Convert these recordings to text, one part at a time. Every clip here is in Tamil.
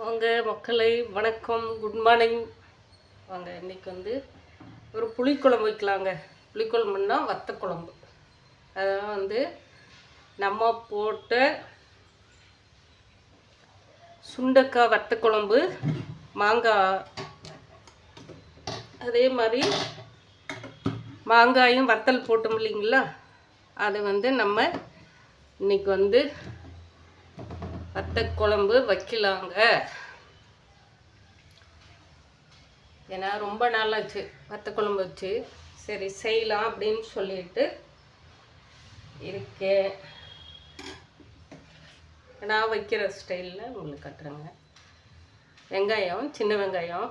வாங்க மக்களை, வணக்கம், குட் மார்னிங். வாங்க இன்றைக்கி ஒரு புளிக்குழம்பு வைக்கலாங்க. புளிக்குழம்புன்னா வத்த குழம்பு. அதான் நம்ம போட்ட சுண்டக்காய் வத்த குழம்பு, மாங்காய், அதே மாதிரி மாங்காயும் வத்தல் போட்டோம் இல்லைங்களா, அது நம்ம இன்றைக்கி வத்த குழம்பு வைக்கலாங்க. ஏன்னா ரொம்ப நாளாச்சு வத்த குழம்பு வச்சு, சரி செய்யலாம் அப்படின்னு சொல்லிட்டு இருக்கேன். நான் வைக்கிற ஸ்டைலில் உங்களுக்கு கட்டுறேங்க. வெங்காயம், சின்ன வெங்காயம்,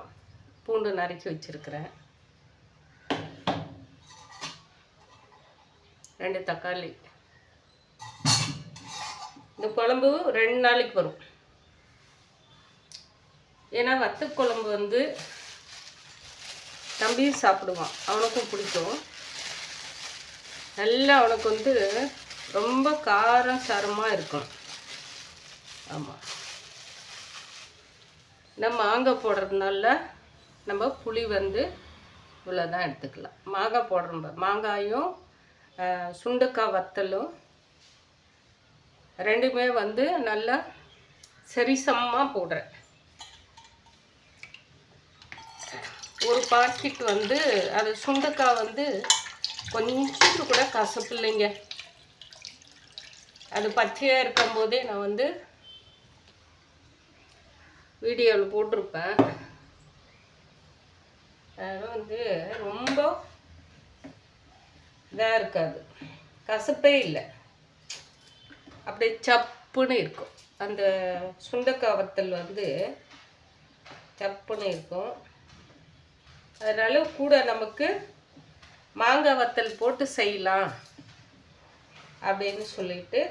பூண்டு நறுக்கி வச்சுருக்கிறேன். 2 தக்காளி. இந்த குழம்பு 2 நாளைக்கு வரும். ஏன்னா வத்த குழம்பு தம்பியும் சாப்பிடுவான், அவனுக்கும் பிடிக்கும். நல்லா அவனுக்கு ரொம்ப காரம் சாரமாக இருக்கும். ஆமாம், நம்ம மாங்காய் போடுறதுனால நம்ம புளி இவ்வளோதான் எடுத்துக்கலாம். மாங்காய் போடுறோம், மாங்காயும் சுண்டக்காய் வத்தலும் ரெண்டுமே நல்லா சரிசமமாக போடுறேன். ஒரு பாக்கெட் அது சுண்டக்காய் கொஞ்சம் கூட கசப்பு இல்லைங்க. அது பச்சையாக இருக்கும்போதே நான் வீடியோவில் போட்டிருப்பேன். அதனால் ரொம்ப இதாக இருக்காது, கசப்பே இல்லை, அப்படியே சப்புன்னு இருக்கும். அந்த சுண்டக்காய் வத்தல் சப்புன்னு இருக்கும். அதனால கூட நமக்கு மாங்காய் வத்தல் போட்டு செய்யலாம் அப்படின்னு சொல்லிட்டு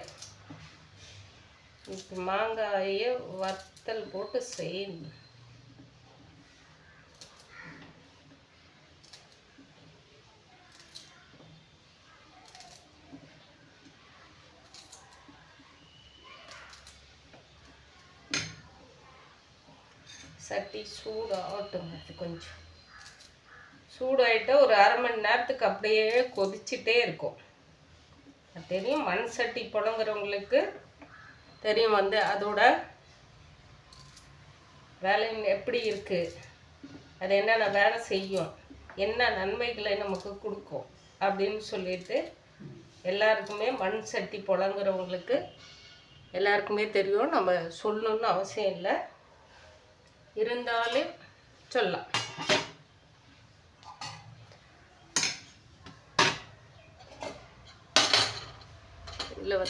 இப்போ மாங்காயை வத்தல் போட்டு செய்யணும். சட்டி சூடாகட்டும். கொஞ்சம் சூடாகிட்ட ஒரு அரை மணி நேரத்துக்கு அப்படியே கொதிச்சுட்டே இருக்கும். தெரியும், மண் சட்டி புழங்குறவங்களுக்கு தெரியும் அதோட வேலை எப்படி இருக்குது, அது என்னென்ன வேலை செய்யும், என்ன நன்மைகளை நமக்கு கொடுக்கும் அப்படின்னு சொல்லிட்டு எல்லாருக்குமே மண் சட்டி புழங்குறவங்களுக்கு எல்லாருக்குமே தெரியும். நம்ம சொல்லணுன்னு அவசியம் இல்லை, இருந்தாலும் சொல்லலாம். இதில்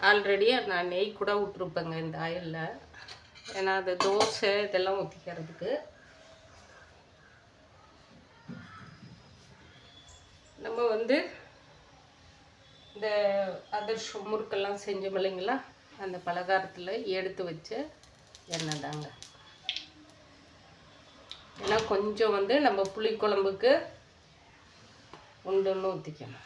ஆல்ரெடியாக நான் நெய் கூட விட்ருப்பேங்க இந்த ஆயிலில். ஏன்னா அது தோசை இதெல்லாம் ஊற்றிக்கிறதுக்கு. நம்ம இந்த அதிர்ஷ்டம் முறுக்கெல்லாம் செஞ்சோம் இல்லைங்களா, அந்த பலகாரத்தில் எடுத்து வச்ச எண்ணெய் தாங்க. ஏன்னா கொஞ்சம் நம்ம புளிக்குழம்புக்கு உண்டுன்னு ஊற்றிக்கணும்.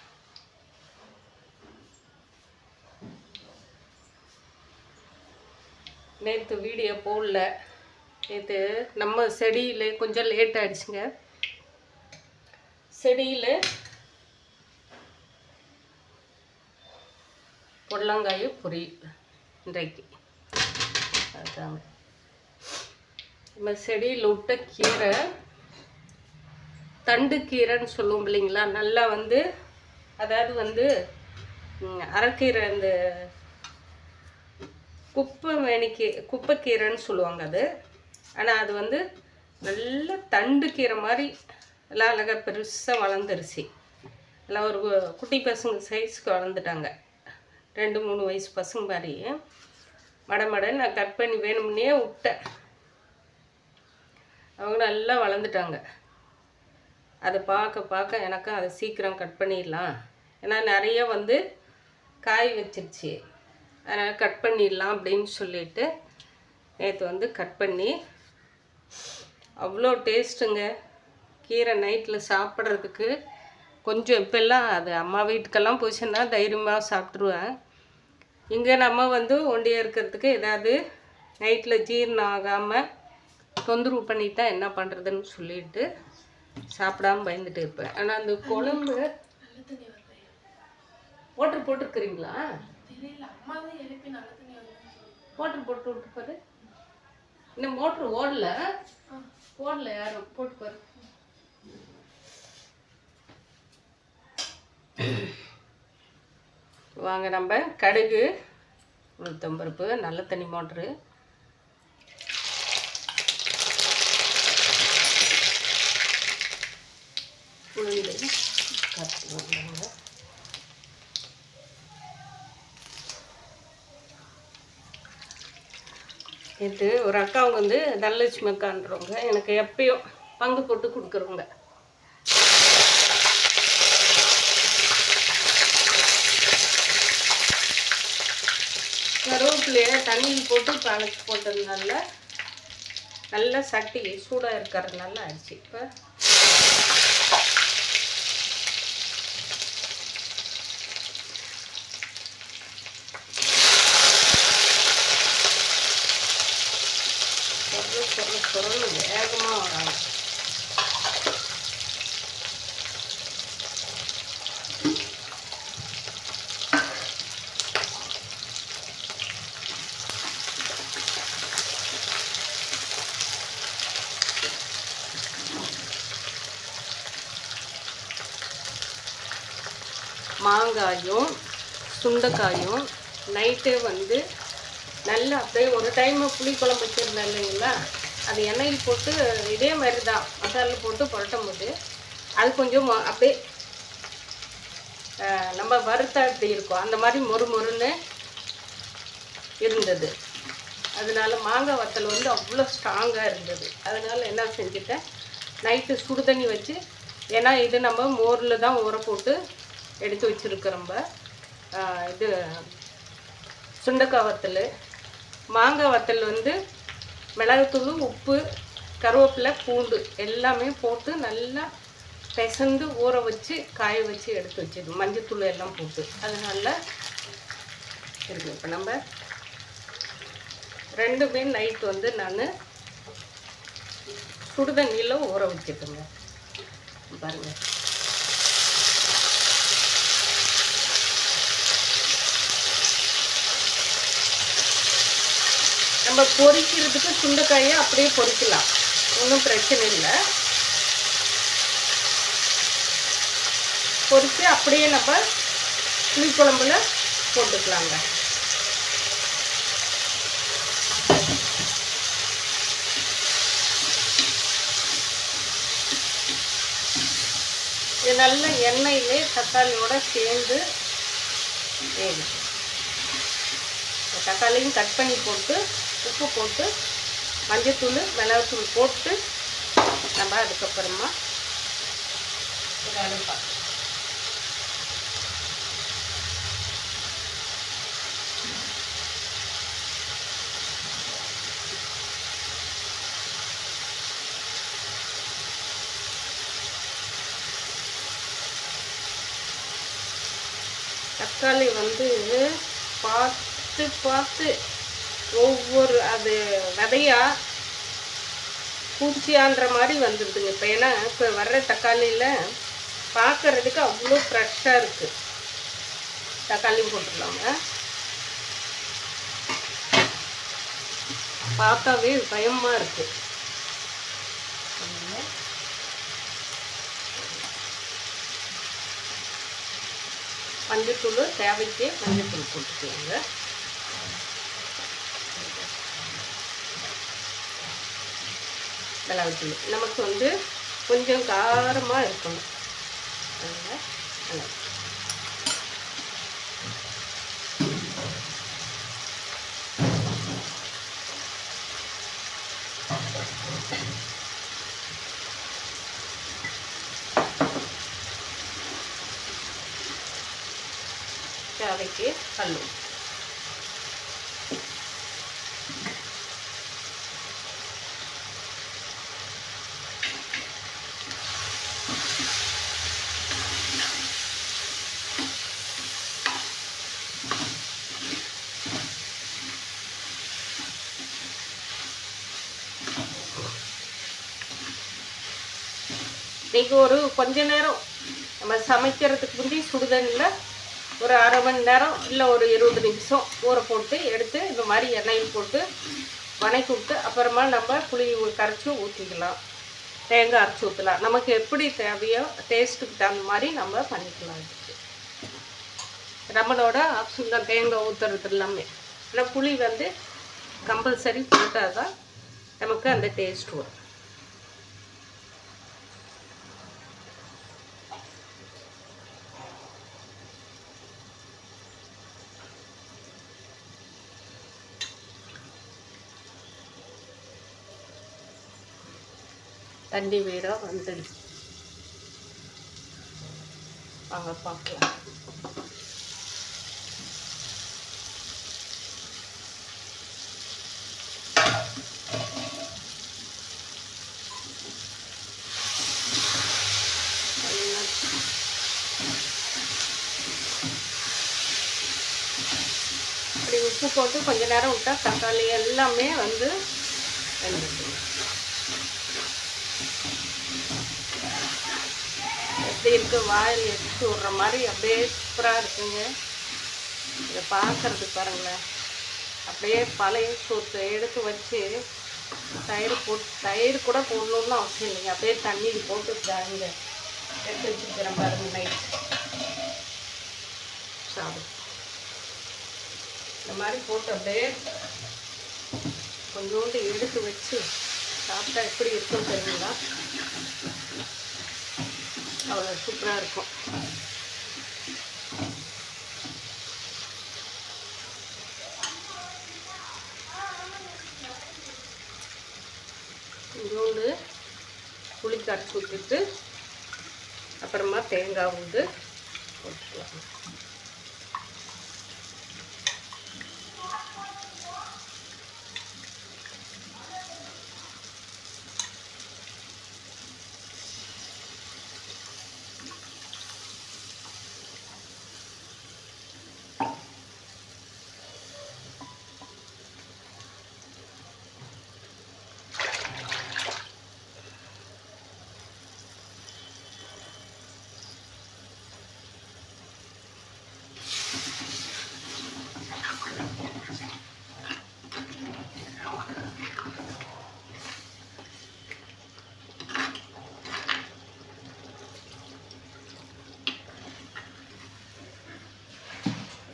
நேற்று வீடியோ போடல, நேற்று நம்ம செடியில் கொஞ்சம் லேட் ஆகிடுச்சுங்க. செடியில் பொடலங்காய் பொரியல் இன்றைக்கு. அதுதாங்க நம்ம செடியில் விட்ட கீரை, தண்டு கீரைன்னு சொல்லுவோம் இல்லைங்களா. நல்லா அதாவது அரைக்கீரை, இந்த குப்பைக்கீரைன்னு சொல்லுவாங்க அது. ஆனால் அது நல்ல தண்டு கீரை மாதிரி எல்லாம் அழகாக பெருசாக வளர்ந்துருச்சு. எல்லாம் ஒரு குட்டி பசங்க சைஸுக்கு வளர்ந்துட்டாங்க. 2-3 வயசு பசங்க மாதிரி மடமட நான் கட் பண்ணி வேணும்னே விட்டேன். அவங்க நல்லா வளர்ந்துட்டாங்க. அதை பார்க்க எனக்கு அதை சீக்கிரம் கட் பண்ணிடலாம். ஏன்னா நிறைய காய் வச்சிருச்சு, அதனால் கட் பண்ணிடலாம் அப்படின்னு சொல்லிட்டு நேற்று கட் பண்ணி. அவ்வளோ டேஸ்ட்டுங்க கீரை. நைட்டில் சாப்பிட்றதுக்கு கொஞ்சம் இப்போல்லாம் அது அம்மா வீட்டுக்கெல்லாம் போச்சுன்னா தைரியமாக சாப்பிட்ருவேன். இங்கே நம்ம ஒண்டியாக இருக்கிறதுக்கு ஏதாவது நைட்டில் ஜீரணம் ஆகாமல் தொந்தரவு பண்ணிட்டா என்ன பண்ணுறதுன்னு சொல்லிட்டு சாப்பிடாம பயந்துட்டு இருப்பேன். ஆனால் அந்த குழம்பு மோட்டர் போட்டுருக்குறீங்களா? மோட்டர் போட்டு விட்டுப்பாரு. இன்னும் மோட்ரு ஓடல யாரும் போட்டுப்பாரு. வாங்க நம்ம கடுகு, உளுத்தம்பருப்பு, நல்ல தண்ணி மோட்ரு, உளுந்து கற்றுவாங்க. நேற்று ஒரு அக்காவுங்க வந்து தனலட்சுமி அக்கான்றவங்க எனக்கு எப்பயும் பங்கு போட்டு கொடுக்குறவங்க. கருவேப்பிலையை தண்ணியில் போட்டு பழக்கி போட்டதுனால நல்லா சட்டி சூடாக இருக்கிறதுனால ஆயிடுச்சு. இப்போ பொருள் வேகமாக வராங்க. மாங்காயும் சுண்டைக்காயும் நைட்டே வந்து நல்லா அப்படியே ஒரு டைமு புளிக்குழம்பு வச்சுருந்தேன் இல்லைங்களா, அது எண்ணெயில் போட்டு இதே மாதிரி தான் மசாலா போட்டு புரட்டும் போது அது கொஞ்சம் அப்படியே நம்ம வறுத்தா இப்படி இருக்கும் அந்த மாதிரி மொறுன்னு இருந்தது. அதனால மாங்காய் வத்தல் வந்து அவ்வளோ ஸ்ட்ராங்காக இருந்தது. அதனால் என்ன செஞ்சுட்டேன், நைட்டு சுடு தண்ணி வச்சு, ஏன்னா இது நம்ம மோரில் தான் ஊற போட்டு எடுத்து வச்சுருக்கிறோம். இது சுண்டைக்காய் வத்தல், மாங்காய் வத்தல் வந்து மிளகுத்தூள், உப்பு, கருவேப்பிலை, பூண்டு எல்லாமே போட்டு நல்லா பிசைந்து ஊற வச்சு காய வச்சு எடுத்து வச்சிடும், மஞ்சத்தூள் எல்லாம் போட்டு. அதனால இருக்கு. இப்போ நம்ம ரெண்டுமே நைட் வந்து நான் சுடுதண்ணியில் ஊற வச்சுட்டுங்க. பாருங்கள், நம்ம பொரிக்கிறதுக்கு சுண்டைக்காயை அப்படியே பொரிக்கலாம், ஒன்றும் பிரச்சனை இல்லை. பொரித்து அப்படியே நம்ம புளிக்குழம்புல போட்டுக்கலாங்க. இது நல்ல எண்ணெயிலே தக்காளியோட சேர்ந்து வேகும். தக்காளியும் கட் பண்ணி போட்டு உப்பு போட்டு மஞ்சத்தூள் மிளகாத்தூள் போட்டு நம்ம அதுக்கப்புறமா அடுப்பா தக்காளி வந்து பார்த்து ஒவ்வொரு அது விதையா பூச்சியான்ற மாதிரி வந்துடுதுங்க இப்போ. ஏன்னா இப்போ வர்ற தக்காளியில் பார்க்கறதுக்கு அவ்வளோ ஃப்ரெஷ்ஷாக இருக்குது. தக்காளியும் போட்டுடலாங்க. பார்த்தாவே பயமாக இருக்குது. மஞ்சத்தூள் தேவைக்கு மஞ்சத்தூள் போட்டுக்கலாங்க. மிளகுத்தூள் நமக்கு வந்து கொஞ்சம் காரமாக இருக்கணும். தேவைக்கு கல் நீங்கள் ஒரு கொஞ்ச நேரம் நம்ம சமைக்கிறதுக்கு முந்தி சுடுதண்ணில் ஒரு அரை மணி நேரம் இல்லை ஒரு 20 நிமிஷம் ஊற போட்டு எடுத்து இந்த மாதிரி எண்ணெயில் போட்டு வணக்கி விட்டு அப்புறமா நம்ம புளி கரைச்சி ஊற்றிக்கலாம், தேங்காய் அரைச்சி ஊற்றலாம். நமக்கு எப்படி தேவையோ டேஸ்ட்டுக்கு தகுந்த மாதிரி நம்ம பண்ணிக்கலாம். இதுக்கு நம்மளோட ஆப்ஷன் தான் தேங்காய் ஊற்றுறது எல்லாமே. ஆனால் புளி வந்து கம்பல்சரி போட்டால் தான் நமக்கு அந்த டேஸ்ட் வரும். தண்ணி வேற வந்துடுச்சு, வாங்க பார்க்கலாம். அப்படி உப்பு போட்டு கொஞ்ச நேரம் விட்டால் தக்காளி எல்லாமே வந்து வெந்துடும். எப்படி இருக்கு, வாயில் எடுத்து விட்ற மாதிரி அப்படியே சூப்பராக இருக்குங்க. இதை பார்க்கறதுக்கு பாருங்களேன், அப்படியே பழைய சோத்து எடுத்து வச்சு தயிர் கூட போடணுன்னு அவசியம் இல்லைங்க. அப்படியே தண்ணீர் போட்டு தாங்க எடுத்து வச்சுக்கிறேன் பாருங்க. நைட் சாப்பிடும் இந்த மாதிரி போட்டு அப்படியே கொஞ்சோண்டு எடுத்து வச்சு சாப்பிட்டா எப்படி இருக்கும் தெரியுங்களா? அவ்வளோ சூப்பராக இருக்கும். கொஞ்சோண்டு புளி கரைச்சி ஊற்றிட்டு அப்புறமா தேங்காய் வந்து போட்டுக்கலாம்.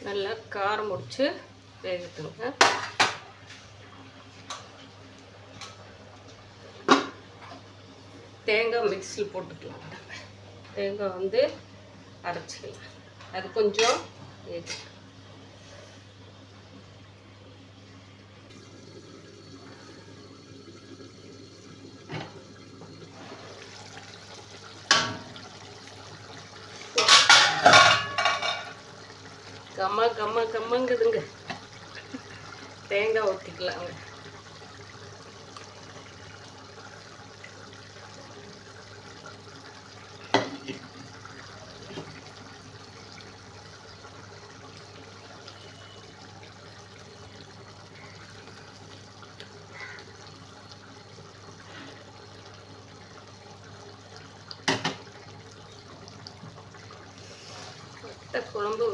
நல்லா காரம் முடிச்சு வேகட்டுங்க. தேங்காய் மிக்ஸியில் போட்டுக்கலாம். தேங்காய் வந்து அரைச்சிக்கலாம். அது கொஞ்சம் கம்மங்குதுங்க. தேங்காய் ஊற்றிக்கலாங்க. வத்த குழம்பு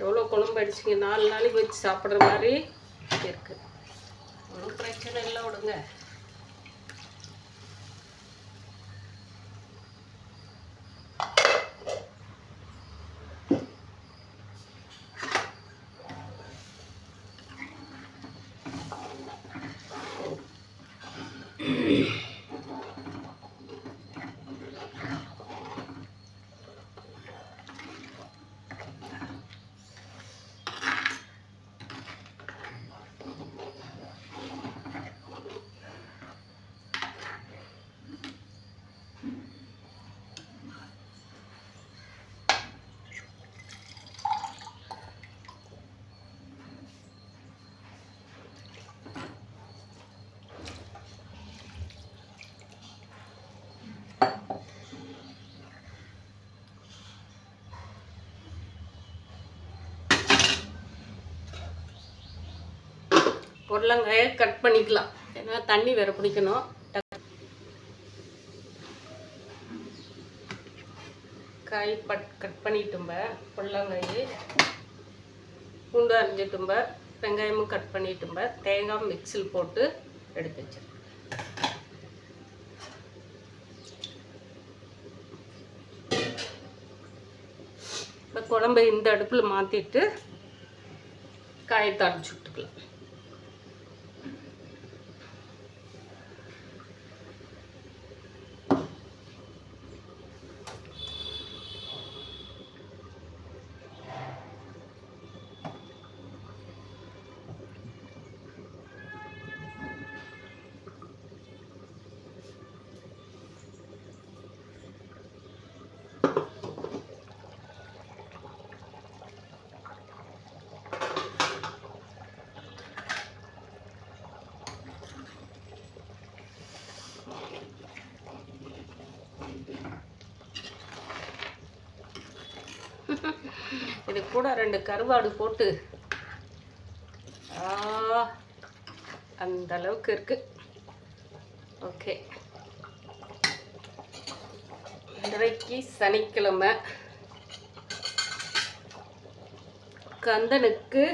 எவ்வளோ குழம்பு அடிச்சிங்க, 4 நாளைக்கு வச்சு சாப்பிட்ற மாதிரி இருக்கு. ஒன்றும் பிரச்சனை இல்லை, விடுங்க. பொடலங்காயை கட் பண்ணிக்கலாம். ஏன்னா தண்ணி வேறு பிடிக்கணும். காய் கட் பண்ணிட்டும்ப, பொடலங்காய் பூண்டு அரைஞ்சிட்டும்ப, வெங்காயமும் கட் பண்ணிட்டும்ப, தேங்காய் மிக்ஸில் போட்டு எடுத்து வச்சிருக்கேன். இப்போ குழம்பை இந்த அடுப்பில் மாற்றிட்டு காயை தாளிச்சு விட்டுக்கலாம். இது கூட 2 கருவாடு போட்டு அந்த அளவுக்கு இருக்கு. ஓகே, இன்றைக்கு சனிக்கிழமை. கந்தனுக்கு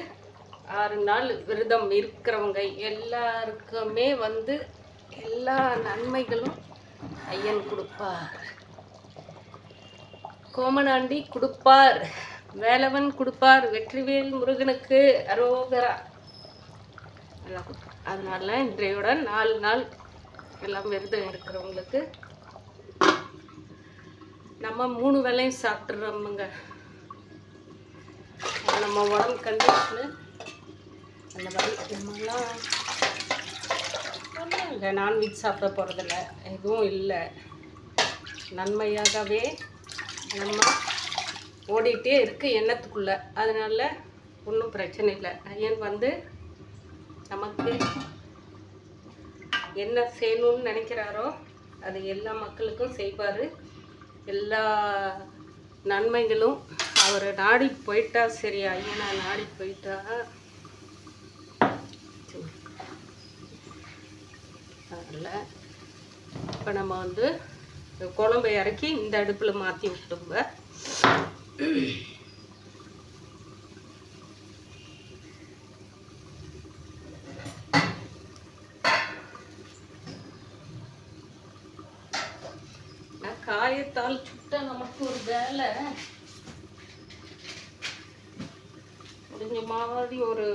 6 நாள் விரதம் இருக்கிறவங்க எல்லாருக்குமே எல்லா நன்மைகளும் ஐயன் கொடுப்பார். கோமனாண்டி கொடுப்பார், வேலவன் கொடுப்பார், வெற்றிவேல் முருகனுக்கு அரோகரா. அதனால இன்றையோட 4 நாள் எல்லாம் விரதம் இருக்கிறவங்களுக்கு நம்ம 3 வேளையும் சாப்பிட்றோமுங்க. நம்ம உடம்பு கண்டிஷனு அந்த மாதிரி நம்மலாம் இல்லை, நான்வெஜ் சாப்பிட போகிறதில்ல, எதுவும் இல்லை. நன்மையாகவே நம்ம ஓடிட்டே இருக்கு எண்ணத்துக்குள்ளே. அதனால ஒன்றும் பிரச்சனை இல்லை. ஐயன் நமக்கு என்ன செய்யணும்னு நினைக்கிறாரோ அது எல்லா மக்களுக்கும் செய்வார். எல்லா நன்மைகளும் அவர் நாடி போயிட்டா சரி. ஐயனா நாடி போயிட்டா அதில் இப்போ நம்ம குழம்பை இறக்கி இந்த அடுப்பில் மாற்றி விட்டுங்க. காயத்தால் சுட்ட நமக்கு ஒரு வேலை முடிஞ்ச மாதிரி ஒரு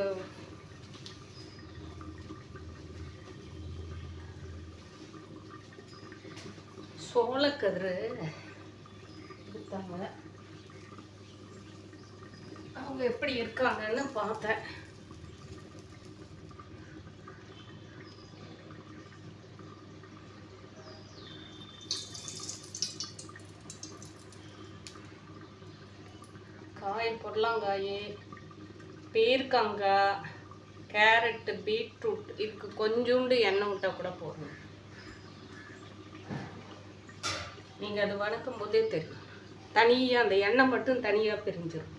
சோளக்கதிரு கொடுத்தாங்க. அவங்க எப்படி இருக்காங்கன்னு பார்த்தேன். காய் பொடலங்காய், பீர்க்கங்காய், கேரட்டு, பீட்ரூட், இதுக்கு கொஞ்சோண்டு எண்ணெய் விட்டால் கூட போடணும். நீங்கள் அது வணக்கும் போதே தெரியும், தனியாக அந்த எண்ணெய் மட்டும் தனியாக பிரிஞ்சிடும்.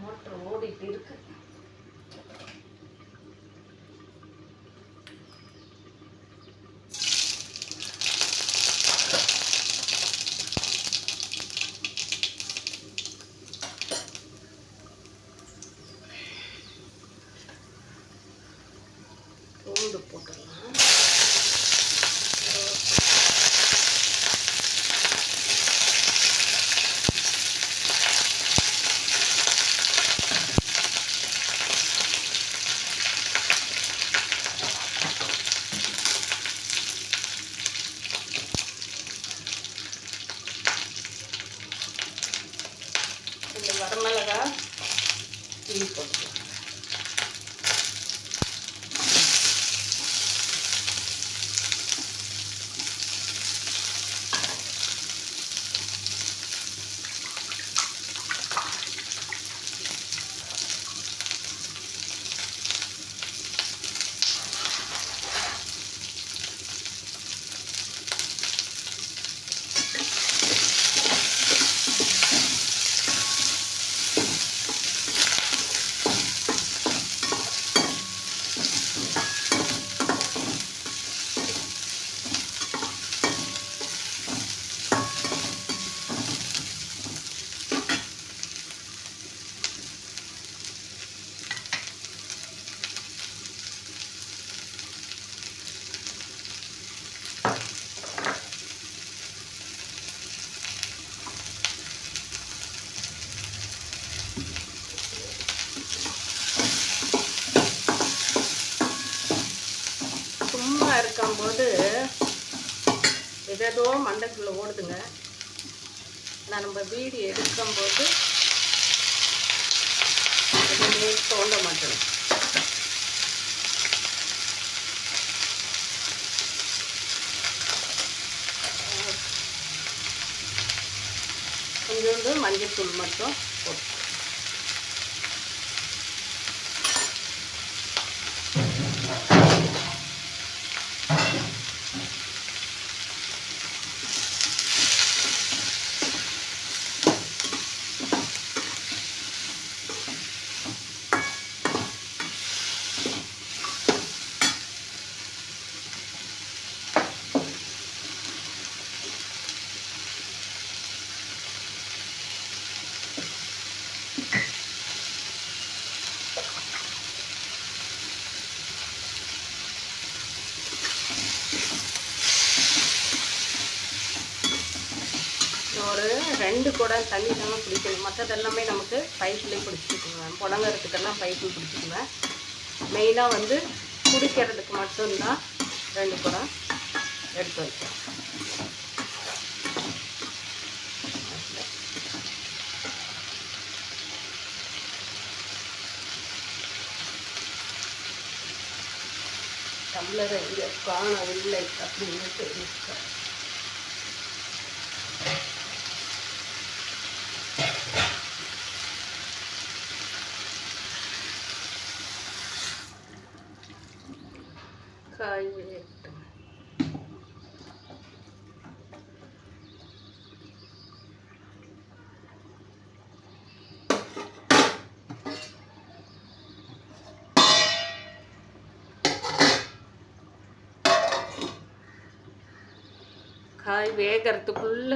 மோட்டர் ஓடிட்டு இருக்கு. பூண்டு போட்டுடலாம். இந்த வரமிளகா கிள்ளி போட்டுக்கலாம். ஏதோ மண்டைக்குள்ளே ஓடுதுங்க. நான் நம்ம வீடியோ எடுக்கும்போது எதுவுமே தோண்ட மாட்டேன். கொஞ்சோண்டு மஞ்சள் தூள் மட்டும் போட்டு ஒரு 2 குடம் தண்ணி தாங்க பிடிக்கணும். மற்றதெல்லாமே நமக்கு பைப்லேயே பிடிச்சிக்குவேன். புடங்கறதுக்கெல்லாம் பைப்பில் பிடிச்சிக்குவேன். மெயினாக வந்து குடிக்கிறதுக்கு மட்டும்தான் 2 குடம் எடுத்து வைப்பேன். டம்ளர் எங்கே காணவில்லை அப்படின்னு தெரிவித்தேன். காய் வேகட்டும். காய் வேகிறதுக்குள்ள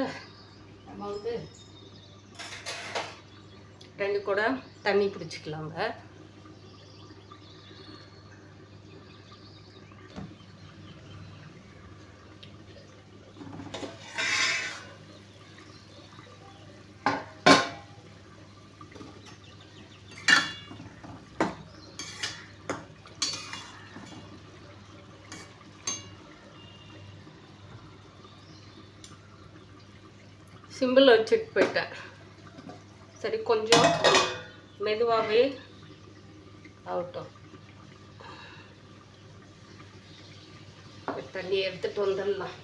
நம்ம வந்து 2 குடம் தண்ணி பிடிச்சிக்கலாங்க. சிம்பிள் வச்சுட்டு போயிட்டேன். சரி, கொஞ்சம் மெதுவாகவே ஆகட்டும். தண்ணி எடுத்துகிட்டு வந்துடலாம்.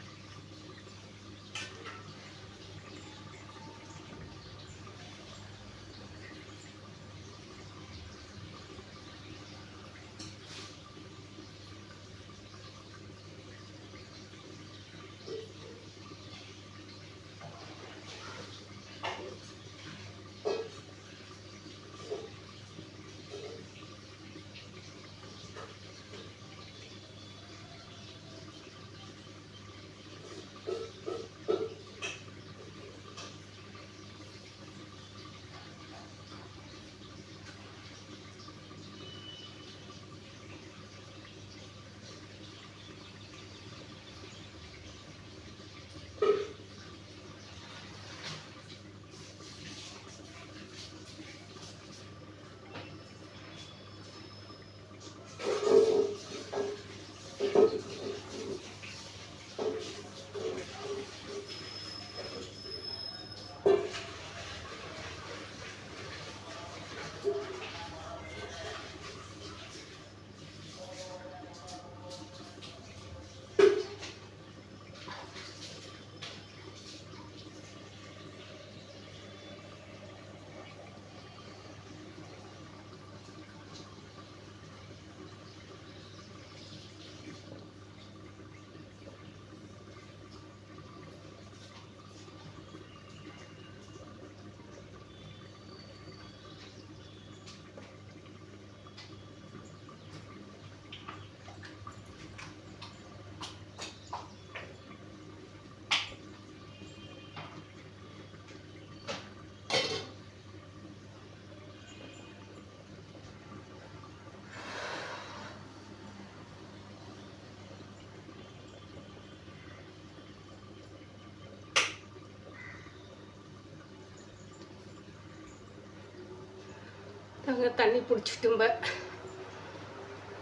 நாங்கள் தண்ணி பிடிச்சிட்டும்ப.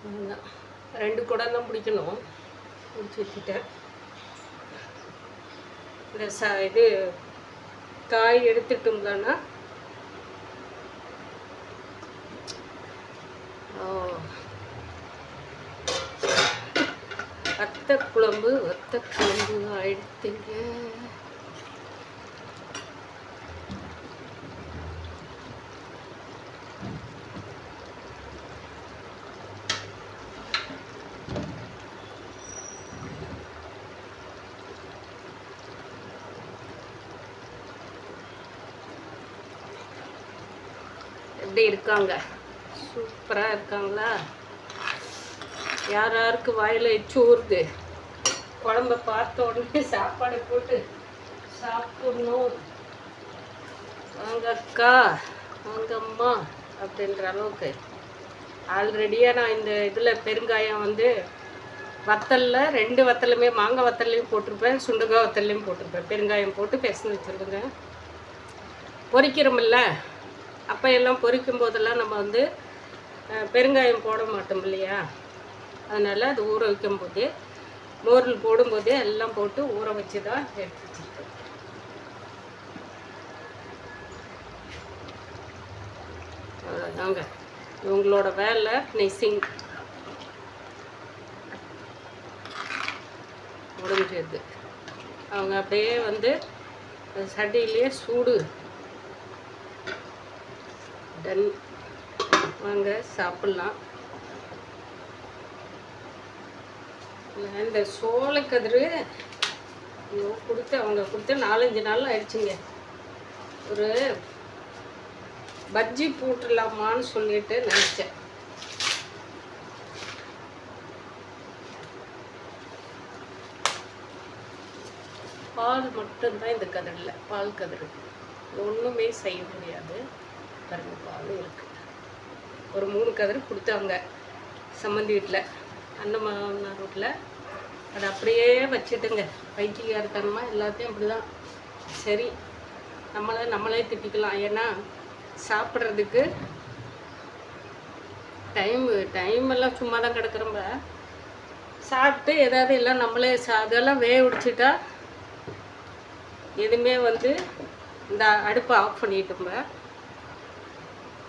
அதுதான் 2 குடம் தான் பிடிக்கணும். பிடிச்சி வச்சுட்டேன். இந்த இது காய் எடுத்துட்டோம்னா வத்த குழம்பு ஆயிடுத்துங்க. எப்படி இருக்காங்க? சூப்பராக இருக்காங்களா? யார் யாருக்கு வாயில் எச்சு ஊறுது? குழம்ப பார்த்த உடனே சாப்பாடு போட்டு சாப்பிடணும். வாங்க அக்கா, வாங்க அம்மா அப்படின்ற அளவுக்கு ஆல்ரெடியாக நான் இந்த இதில் பெருங்காயம் வந்து வத்தலில் 2 வத்தலுமே மாங்காய் வத்தல்லையும் போட்டிருப்பேன், சுண்டக்காய் வத்தல்லையும் போட்டிருப்பேன். பெருங்காயம் போட்டு பிசைஞ்சு வச்சுருக்கேங்க. பொரிக்கிறோமில்ல, அப்போ எல்லாம் பொரிக்கும் போதெல்லாம் நம்ம வந்து பெருங்காயம் போட மாட்டோம் இல்லையா? அதனால் அது ஊற வைக்கும் போதே மோரில் போடும்போதே எல்லாம் போட்டு ஊற வச்சு தான் எடுத்து வச்சுருக்கேன். அவ்வளோதாங்க இவங்களோட வேலை. நெசிங் முடிஞ்சது. அவங்க அப்படியே வந்து சட்டியிலே சூடு. டன். வாங்க சாப்பிட்லாம். இந்த சோளக்கதிர் அவங்க கொடுத்து 4-5 நாள் ஆயிடுச்சுங்க. ஒரு பஜ்ஜி போட்டுடலாமான்னு சொல்லிட்டு நினச்சேன். பால் மட்டும்தான் இந்த கதிரில், பால் கதிர் ஒன்றுமே செய்ய முடியாது. பாருங்க, பால் இருக்குது. ஒரு 3 கதிர் கொடுத்தாங்க சம்மந்தி வீட்டில், அண்ணமாமனார் வீட்டில். அதை அப்படியே வச்சுட்டுங்க. பைத்தியக்காரத்தனமாக எல்லாத்தையும் அப்படி தான். சரி, நம்மளே திட்டிக்கலாம். ஏன்னா சாப்பிட்றதுக்கு டைமெல்லாம் சும்மா தான் கிடக்குறோம்ப. சாப்பிட்டு ஏதாவது எல்லாம் நம்மளே அதெல்லாம் வேக விடிச்சிட்டா எதுவுமே வந்து இந்த அடுப்பை ஆஃப் பண்ணிட்டோம்ப.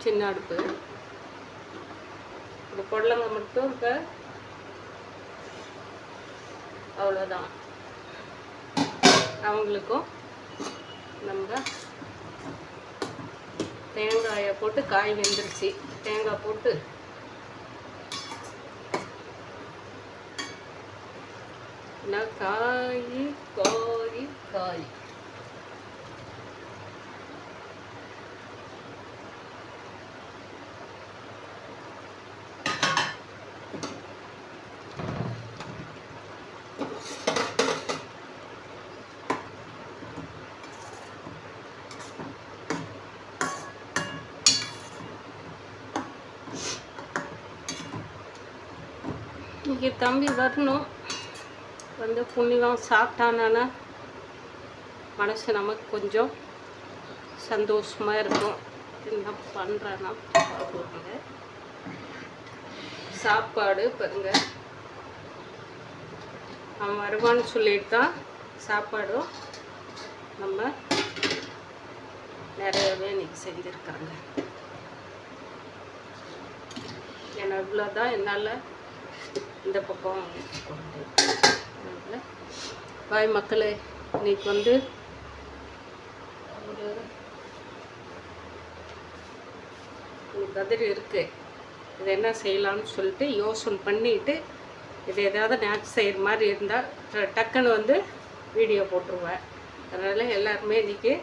சின்ன அடுப்பு. இந்த பொடலங்க மட்டும் இப்போ அவ்வளோதான். அவங்களுக்கும் நம்ம தேங்காயை போட்டு, காய் வெந்துருச்சு, தேங்காய் போட்டு காய் இங்கே தம்பி வரணும். வந்து புண்ணியம் சாப்பிட்டானா மனசு நமக்கு கொஞ்சம் சந்தோஷமாக இருக்கும். என்ன பண்ணுறான்னா பார்க்குறாங்க. சாப்பாடு பாருங்க, அவன் வருவான்னு சொல்லிட்டு தான் சாப்பாடும் நம்ம நிறையவே இன்றைக்கி செஞ்சுருக்காங்க. ஏன்னா இவ்வளோதான் என்னால் இந்த பக்கம். பாய் மக்களே, இன்னைக்கு வந்து ஒரு கதிர் இருக்குது. இது என்ன செய்யலான்னு சொல்லிட்டு யோசனை பண்ணிவிட்டு, இது ஏதாவது நேற்று செய்கிற மாதிரி இருந்தால் டக்குன்னு வந்து வீடியோ போட்டுருவேன். அதனால் எல்லாருமே இன்றைக்கி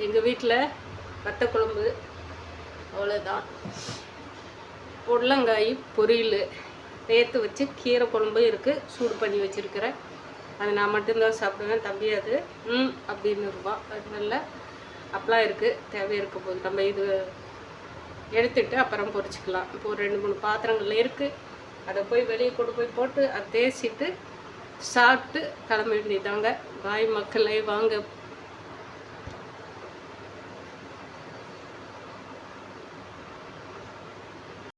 எங்கள் வீட்டில் வத்த குழம்பு, அவ்வளோதான். பொடலங்காய் பொரியல் நேற்று வச்சு கீரை குழம்பு இருக்குது, சூடு பண்ணி வச்சுருக்கிறேன். அது நான் மட்டும்தான் சாப்பிடுவேன். தம்பி அது அப்படின்னு இருப்பான். அதனால அப்பெல்லாம் இருக்குது, தேவை இருக்க போது நம்ம இது எடுத்துகிட்டு அப்புறம் பொரிச்சிக்கலாம். இப்போ ஒரு 2-3 பாத்திரங்கள் இருக்குது. அதை போய் வெளியே கொண்டு போய் போட்டு அதை தேய்ச்சிட்டு சாப்பிட்டு கிளம்ப வேண்டியதாங்க. பாய் மக்களே, வாங்க.